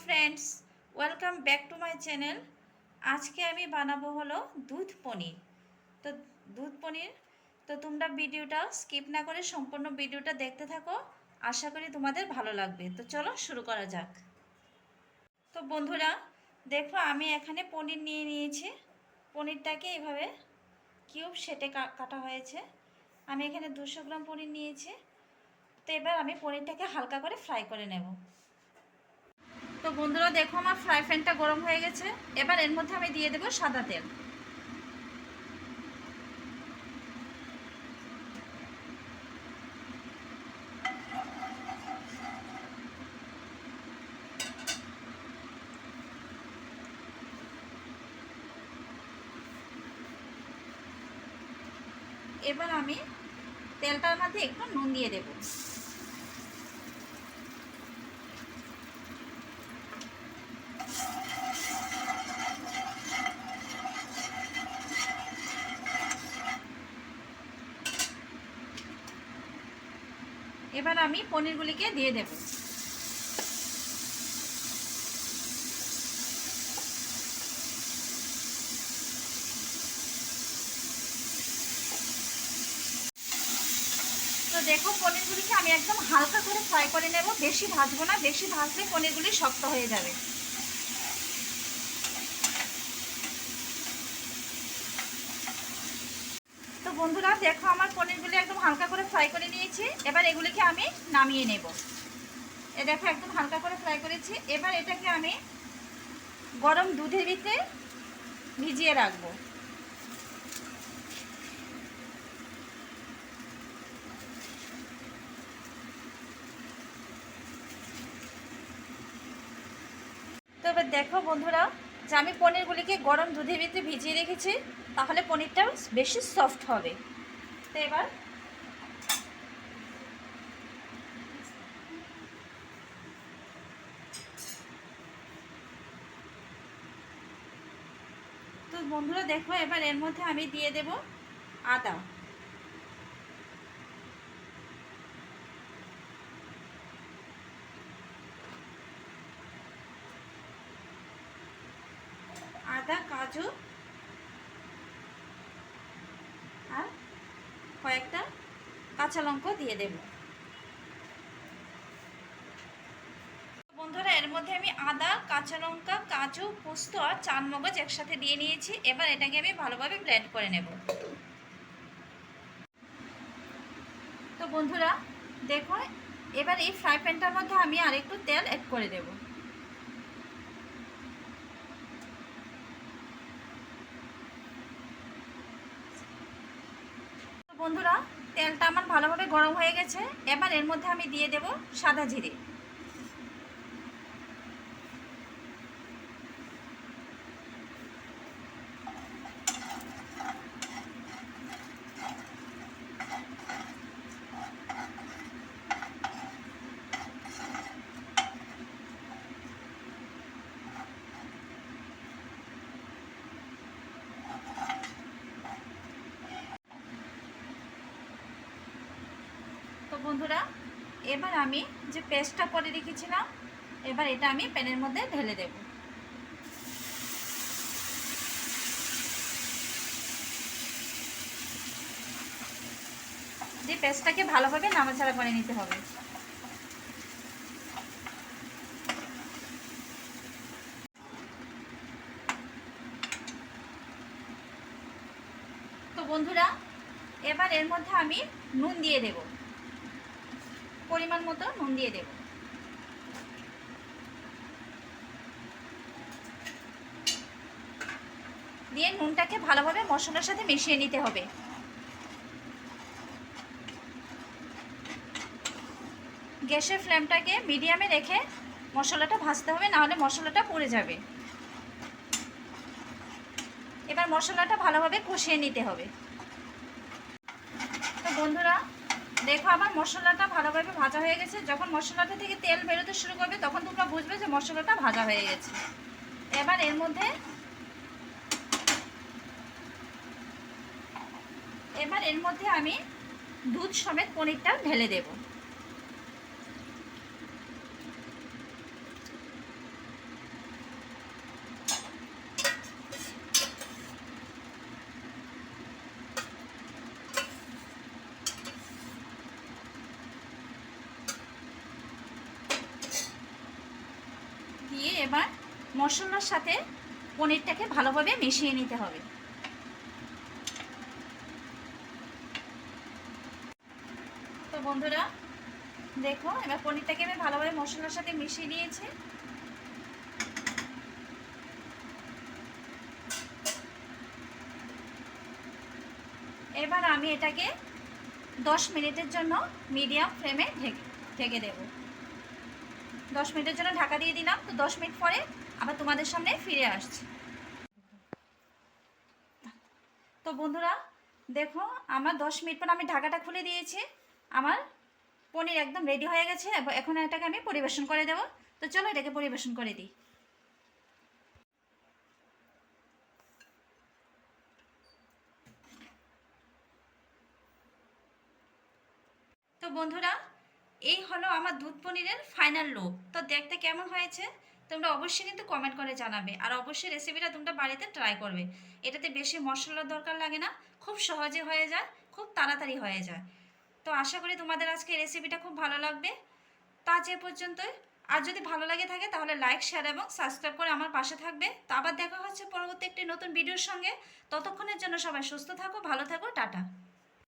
Friends, welcome back to my channel. আজকে আমি বানাবো হলো দুধ পনির। তো দুধ পনির, তো তোমরা ভিডিওটা স্কিপ না করে সম্পূর্ণ ভিডিওটা দেখতে থাকো। আশা করি তোমাদের ভালো লাগবে। তো চলো শুরু করা যাক। তো বন্ধুরা দেখো, আমি এখানে পনির নিয়ে নিয়েছি। পনিরটাকে এভাবে কিউব শেপে কাটা হয়েছে। আমি এখানে 200 গ্রাম পনির নিয়েছি। তো এবার আমি পনিরটাকে হালকা করে ফ্রাই করে নেব। তো বন্ধুরা দেখো, আমার ফ্রাই প্যানটা গরম হয়ে গেছে। এবার এর মধ্যে আমি দিয়ে দেব সাদা তেল। এবার আমি তেলটার মধ্যে একটু নুন দিয়ে দেব। এবার আমি পনিরগুলিকে দিয়ে দেব। তো দেখো, পনিরগুলিকে আমি একদম হালকা করে ফ্রাই করে নেব, বেশি ভাজবো না। বেশি ভাজলে পনিরগুলি শক্ত হয়ে যাবে। তো বন্ধুরা দেখো, আমার পনিরগুলি একদম হালকা করে ফ্রাই করে নিয়েছি। এবার এগুলিকে আমি নামিয়ে নেব। এ দেখো, একদম হালকা করে ফ্রাই করেছি। এবার এটাকে আমি গরম দুধের ভিতরে ভিজিয়ে রাখবো। তো এবার দেখো বন্ধুরা, যে আমি পনিরগুলিকে গরম দুধের ভিতরে ভিজিয়ে রেখেছি, তাহলে পনিরটা বেশি সফট হবে। তো এবার তো বন্ধুরা দেখো, এবার এর মধ্যে আমি দিয়ে দেব আদা। আদা, কাজু আর কয়েকটা কাঁচা লঙ্কা দিয়ে দেব। বন্ধুরা এর মধ্যে আমি আদা, কাঁচা লঙ্কা, কাজু, পোস্ত আর চারমগজ একসাথে দিয়ে নিয়েছি। এবার এটাকে আমি ভালোভাবে ব্লেন্ড করে নেব। তো বন্ধুরা দেখো, এবার এই ফ্রাই প্যানটার মধ্যে আমি আরেকটু তেল অ্যাড করে দেব। বন্ধুরা তেলটা আমার ভালোভাবে গরম হয়ে গেছে। এবার এর মধ্যে আমি দিয়ে দেব সাদা জিরে। তো বন্ধুরা এবার আমি যে পেস্টটা করে রেখেছিলাম, এবার এটা আমি প্যানের মধ্যে ঢেলে দেব। যে পেস্টটাকে ভালোভাবে নাড়াচাড়া করে নিতে হবে। তো বন্ধুরা এবার এর মধ্যে আমি নুন দিয়ে দেব, পরিমাণ মতো নুন দিয়ে দেব। দিয়ে নুনটাকে ভালোভাবে মশলার সাথে মিশিয়ে নিতে হবে। গ্যাসের ফ্লেমটাকে মিডিয়ামে রেখে মশলাটা ভাজতে হবে, নাহলে মশলাটা পুড়ে যাবে। এবার মশলাটা ভালোভাবে কষিয়ে নিতে হবে। তো বন্ধুরা দেখো, আমার মশলাটা ভালোভাবে ভাজা হয়ে গেছে। যখন মশলাটা থেকে তেল বেরোতে শুরু করবে, তখন তোমরা বুঝবে যে মশলাটা ভাজা হয়ে গেছে। এবার এর মধ্যে আমি দুধ সমেত পনিরটা ঢেলে দেব। এবার মশলার সাথে পনিরটাকে ভালোভাবে মিশিয়ে নিতে হবে। তো বন্ধুরা দেখো, এবার পনিরটাকে আমি ভালোভাবে মশলার সাথে মিশিয়ে নিয়েছি। এবার আমি এটাকে 10 মিনিটের জন্য মিডিয়াম ফ্লেমে ঢেকে দেব। 10 মিনিটের জন্য ঢাকা দিয়ে দিলাম। তো 10 মিনিট পরে আবার তোমাদের সামনে ফিরে আসছি। তো বন্ধুরা দেখো, আমার 10 মিনিট পর আমি ঢাকাটা খুলে দিয়েছি। আমার পনির একদম রেডি হয়ে গেছে। এখন এটাকে আমি পরিবেশন করে দেব। তো চলো এটাকে পরিবেশন করে দিই। তো বন্ধুরা এই হলো আমার দুধ পনিরের ফাইনাল লুক। তো দেখতে কেমন হয়েছে তোমরা অবশ্যই কিন্তু কমেন্ট করে জানাবে, আর অবশ্যই রেসিপিটা তোমরা বাড়িতে ট্রাই করবে। এটাতে বেশি মশলার দরকার লাগে না, খুব সহজে হয়ে যায়, খুব তাড়াতাড়ি হয়ে যায়। তো আশা করি তোমাদের আজকে রেসিপিটা খুব ভালো লাগবে। তো আজ এ পর্যন্তই। আর যদি ভালো লাগে থাকে তাহলে লাইক, শেয়ার এবং সাবস্ক্রাইব করে আমার পাশে থাকবে। তো আবার দেখা হচ্ছে পরবর্তী একটি নতুন ভিডিওর সঙ্গে। ততক্ষণের জন্য সবাই সুস্থ থাকো, ভালো থাকো, টাটা।